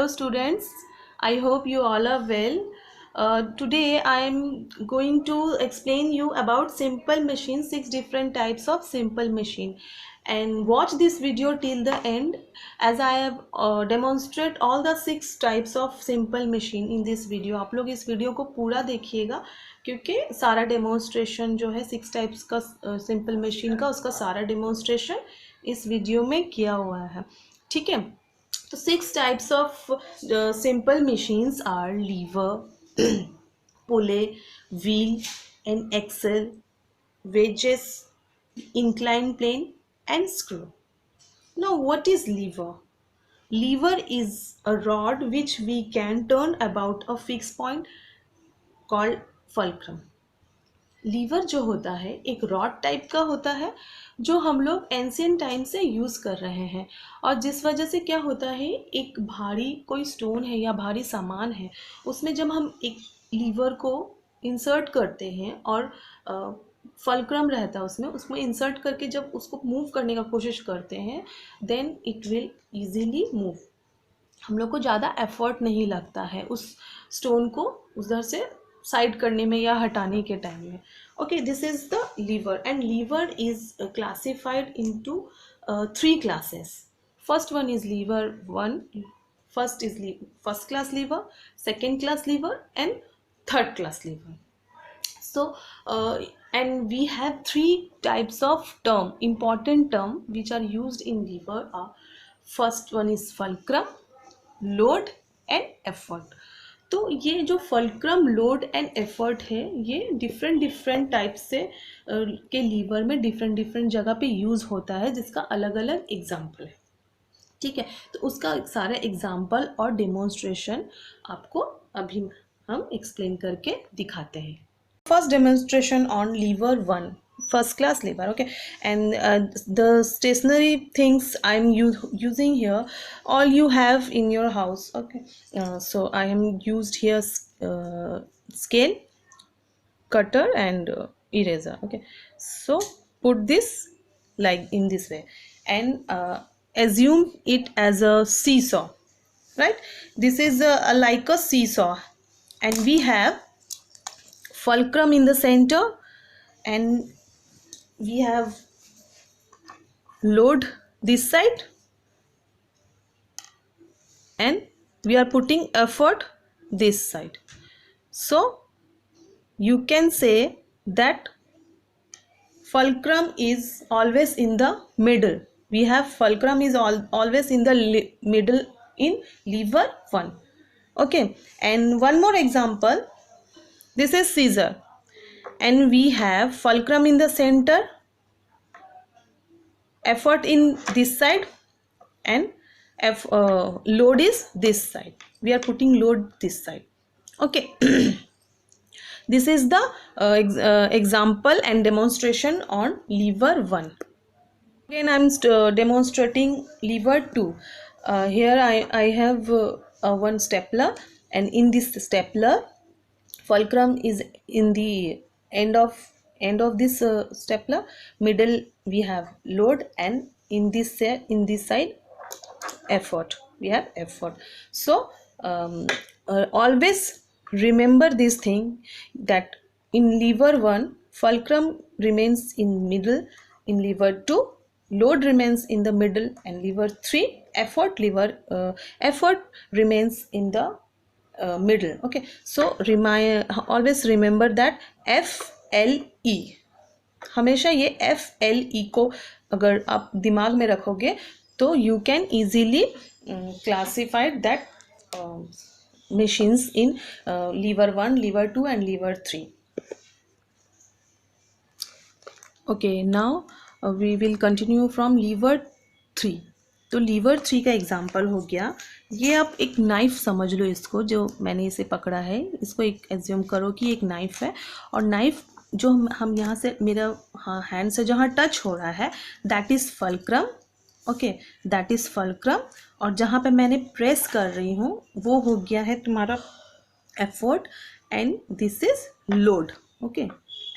students, I hope you all are well. Today I am going to explain you about simple machine, 6 different types of simple machine, and watch this video till the end as I have demonstrate all the 6 types of simple machine in this video. आप लोग इस video को पूरा देखिएगा क्योंकि सारा demonstration जो है 6 टाइप्स का सिंपल मशीन का उसका सारा डेमोन्स्ट्रेशन इस वीडियो में किया हुआ है. ठीक है, तो 6 types of simple machines are lever, pulley, wheel and axle, wedges, inclined plane and screw. Now what is lever? Lever is a rod which we can turn about a fixed point called fulcrum. Lever जो होता है एक rod type का होता है जो हम लोग एंशियंट टाइम से यूज़ कर रहे हैं, और जिस वजह से क्या होता है, एक भारी कोई स्टोन है या भारी सामान है उसमें जब हम एक लीवर को इंसर्ट करते हैं और फलक्रम रहता है उसमें इंसर्ट करके जब उसको मूव करने का कोशिश करते हैं then it will easily move. हम लोग को ज़्यादा एफर्ट नहीं लगता है उस स्टोन को उधर से साइड करने में या हटाने के टाइम में. Okay, this is the lever and lever is classified into 3 classes. First one is lever one. First is first class lever, second class lever and third class lever. So and we have 3 types of term, important term which are used in lever are, first one is fulcrum, load and effort. तो ये जो fulcrum, load and effort है ये different type से के liver में different जगह पे यूज़ होता है जिसका अलग अलग एग्जाम्पल है. ठीक है, तो उसका सारा एग्जाम्पल और डेमोन्स्ट्रेशन आपको अभी हम एक्सप्लेन करके दिखाते हैं. First demonstration on lever 1, first class lever. Okay, and the stationary things I'm using here all you have in your house. Okay, so I am used here scale, cutter and eraser. Okay, so put this like in this way and assume it as a seesaw, right? This is like a seesaw and we have fulcrum in the center and we have load this side and we are putting effort this side. So you can say that fulcrum is always in the middle. We have fulcrum is always in the middle in lever 1. Okay, and one more example. This is scissor and we have fulcrum in the center, effort in this side and load is this side. We are putting load this side. Okay. This is the example and demonstration on lever 1. Again I am demonstrating lever 2. Here I have one stapler and in this stapler fulcrum is in the end of this stapler. Middle we have load and in this side effort. We have effort. So always remember this thing that in lever 1 fulcrum remains in middle, in lever 2 load remains in the middle, and lever 3 effort remains in the middle. Okay, so always remember that FLE. हमेशा ये FLE को अगर आप दिमाग में रखोगे तो you can easily classify that machines in lever 1, lever 2 and lever 3. Okay, now we will continue from lever 3. तो लीवर 3 का एग्जाम्पल हो गया. ये आप एक नाइफ समझ लो इसको, जो मैंने इसे पकड़ा है इसको एक एज्यूम करो कि एक नाइफ है और नाइफ जो हम यहाँ से मेरा हैंड से जहाँ टच हो रहा है that is fulcrum. Okay, that is fulcrum. और जहाँ पे मैंने प्रेस कर रही हूँ वो हो गया है तुम्हारा effort and this is load. Okay,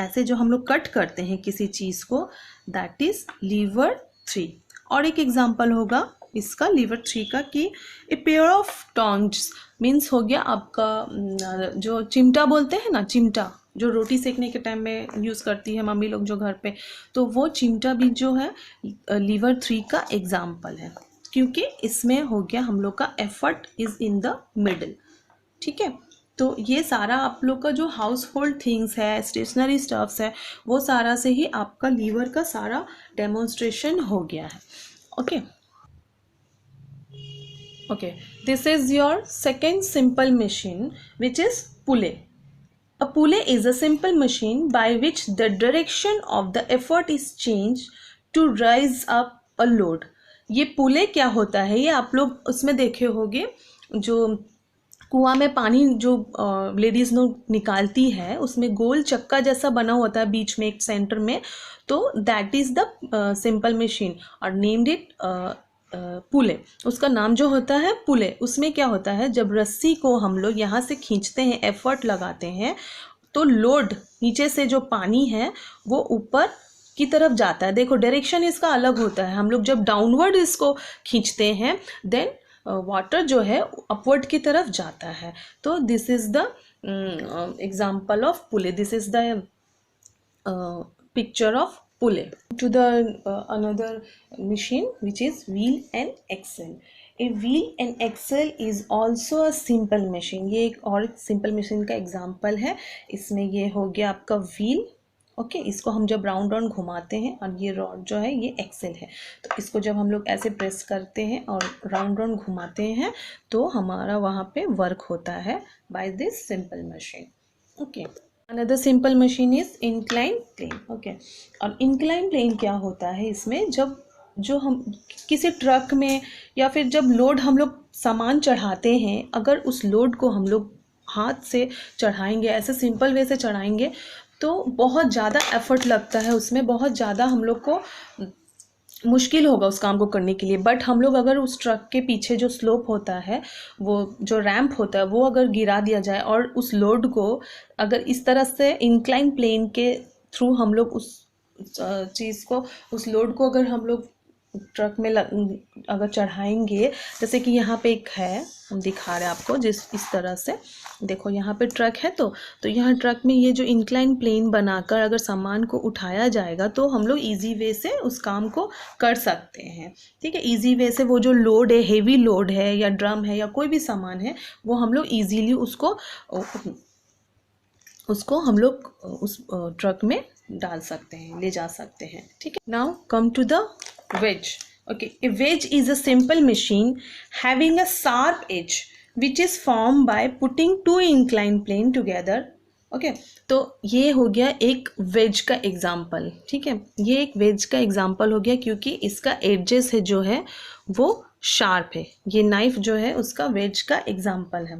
ऐसे जो हम लोग कट करते हैं किसी चीज़ को दैट इज़ लीवर 3. और एक एग्जाम्पल होगा इसका लीवर 3 का कि a pair of tongs means हो गया आपका जो चिमटा बोलते हैं ना, चिमटा जो रोटी सेकने के टाइम में यूज़ करती है मम्मी लोग जो घर पे, तो वो चिमटा भी जो है लीवर 3 का एग्जाम्पल है, क्योंकि इसमें हो गया हम लोग का effort is in the middle. ठीक है, तो ये सारा आप लोग का जो हाउस होल्ड थिंग्स है, स्टेशनरी स्टफ्स है, वो सारा से ही आपका लीवर का सारा डेमोन्स्ट्रेशन हो गया है। Okay okay, this is your second simple machine which is pulley. A pulley is a simple machine by which the direction of the effort is changed to raise up a load। ये पुले क्या होता है, ये आप लोग उसमें देखे होंगे, जो कुआं में पानी जो लेडीज़ लोग निकालती है, उसमें गोल चक्का जैसा बना होता है बीच में एक सेंटर में, तो that is the simple machine और नेम्ड इट पुले। उसका नाम जो होता है पुले। उसमें क्या होता है, जब रस्सी को हम लोग यहाँ से खींचते हैं, एफर्ट लगाते हैं, तो लोड नीचे से जो पानी है वो ऊपर की तरफ जाता है। देखो डायरेक्शन इसका अलग होता है। हम लोग जब डाउनवर्ड इसको खींचते हैं देन वाटर जो है अपवर्ड की तरफ जाता है। तो this is the example of pulley, this is the picture of pulley. To the another machine which is wheel and axle। a wheel and axle is also a simple machine। ये एक और simple machine का example है। इसमें ये हो गया आपका व्हील, ओके, इसको हम जब राउंड राउंड घुमाते हैं और ये रॉड जो है ये एक्सेल है, तो इसको जब हम लोग ऐसे प्रेस करते हैं और राउंड राउंड घुमाते हैं तो हमारा वहाँ पे वर्क होता है by this simple machine. Okay, another simple machine is incline plane. Okay, और इंक्लाइन प्लेन क्या होता है, इसमें जब जो हम किसी ट्रक में या फिर जब लोड हम लोग सामान चढ़ाते हैं, अगर उस लोड को हम लोग हाथ से चढ़ाएंगे, ऐसे सिंपल वे से चढ़ाएंगे, तो बहुत ज़्यादा एफर्ट लगता है उसमें, बहुत ज़्यादा हम लोग को मुश्किल होगा उस काम को करने के लिए। बट हम लोग अगर उस ट्रक के पीछे जो स्लोप होता है, वो जो रैंप होता है, वो अगर गिरा दिया जाए और उस लोड को अगर इस तरह से इंक्लाइन प्लेन के थ्रू हम लोग उस चीज़ को, उस लोड को अगर हम लोग ट्रक में अगर चढ़ाएंगे, जैसे कि यहाँ पे एक है, हम दिखा रहे हैं आपको, इस तरह से देखो यहाँ पे ट्रक है, तो यहाँ ट्रक में ये जो इंक्लाइन प्लेन बनाकर अगर सामान को उठाया जाएगा तो हम लोग इजी वे से उस काम को कर सकते हैं। ठीक है, इजी वे से वो जो लोड है, हेवी लोड है या ड्रम है या कोई भी सामान है, वो हम लोग ईजीली उसको हम लोग उस ट्रक में डाल सकते हैं, ले जा सकते हैं। ठीक है, now come to the wedge। okay, a wedge is a simple machine having a sharp edge which is formed by putting two inclined plane together। Okay, तो ये हो गया एक वेज का एग्जाम्पल। ठीक है, ये एक वेज का एग्जाम्पल हो गया क्योंकि इसका एडजेस है जो है वो शार्प है। ये नाइफ जो है उसका वेज का एग्जाम्पल है।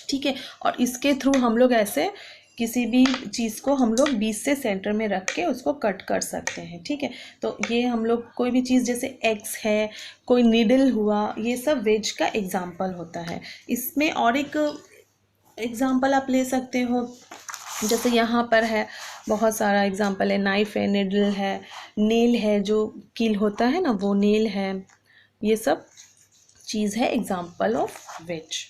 ठीक है, और इसके थ्रू हम लोग ऐसे किसी भी चीज़ को हम लोग बीच से सेंटर में रख के उसको कट कर सकते हैं। ठीक है, तो ये हम लोग कोई भी चीज़ जैसे एक्स है, कोई नीडल हुआ, ये सब वेज का एग्जाम्पल होता है। इसमें और एक एग्जाम्पल आप ले सकते हो, जैसे यहाँ पर है बहुत सारा एग्जाम्पल है, नाइफ है, निडल है, नेल है, जो कील होता है ना वो नेल है, ये सब चीज़ है example of ways.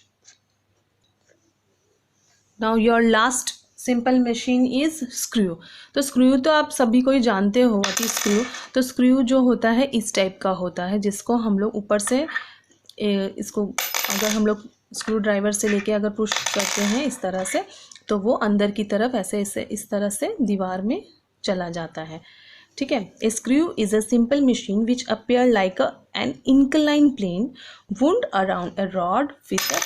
Now your last simple machine is screw. तो स्क्रू तो आप सभी को ही जानते हो व्हाट इज स्क्रू। तो स्क्रू जो होता है इस टाइप का होता है, जिसको हम लोग ऊपर से इसको अगर हम लोग स्क्रू ड्राइवर से लेके अगर पुश करते हैं इस तरह से, तो वो अंदर की तरफ ऐसे इस तरह से दीवार में चला जाता है। ठीक है, a screw is a simple machine which appear like an incline plane wound around a rod with a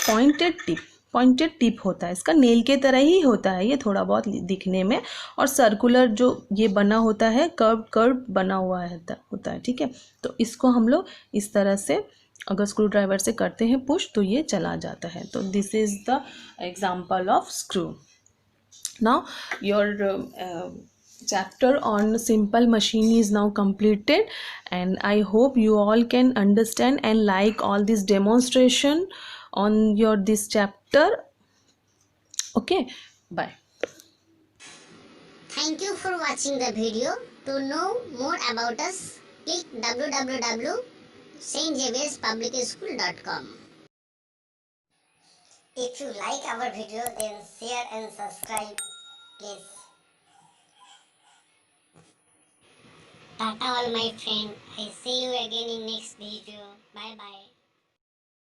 pointed tip होता है। इसका नेल के तरह ही होता है ये, थोड़ा बहुत दिखने में, और सर्कुलर जो ये बना होता है, कर्व बना हुआ होता है। ठीक है, तो इसको हम लोग इस तरह से अगर स्क्रू ड्राइवर से करते हैं पुश तो ये चला जाता है। तो this is the example of screw. Now your chapter on simple machine is now completed, and I hope you all can understand and like all this demonstration on your this chapter. Okay, bye. Thank you for watching the video. To know more about us, click www stxaviarspublicschool.com. If you like our video, then share and subscribe, please. Tata all my friend. I see you again in next video. Bye bye.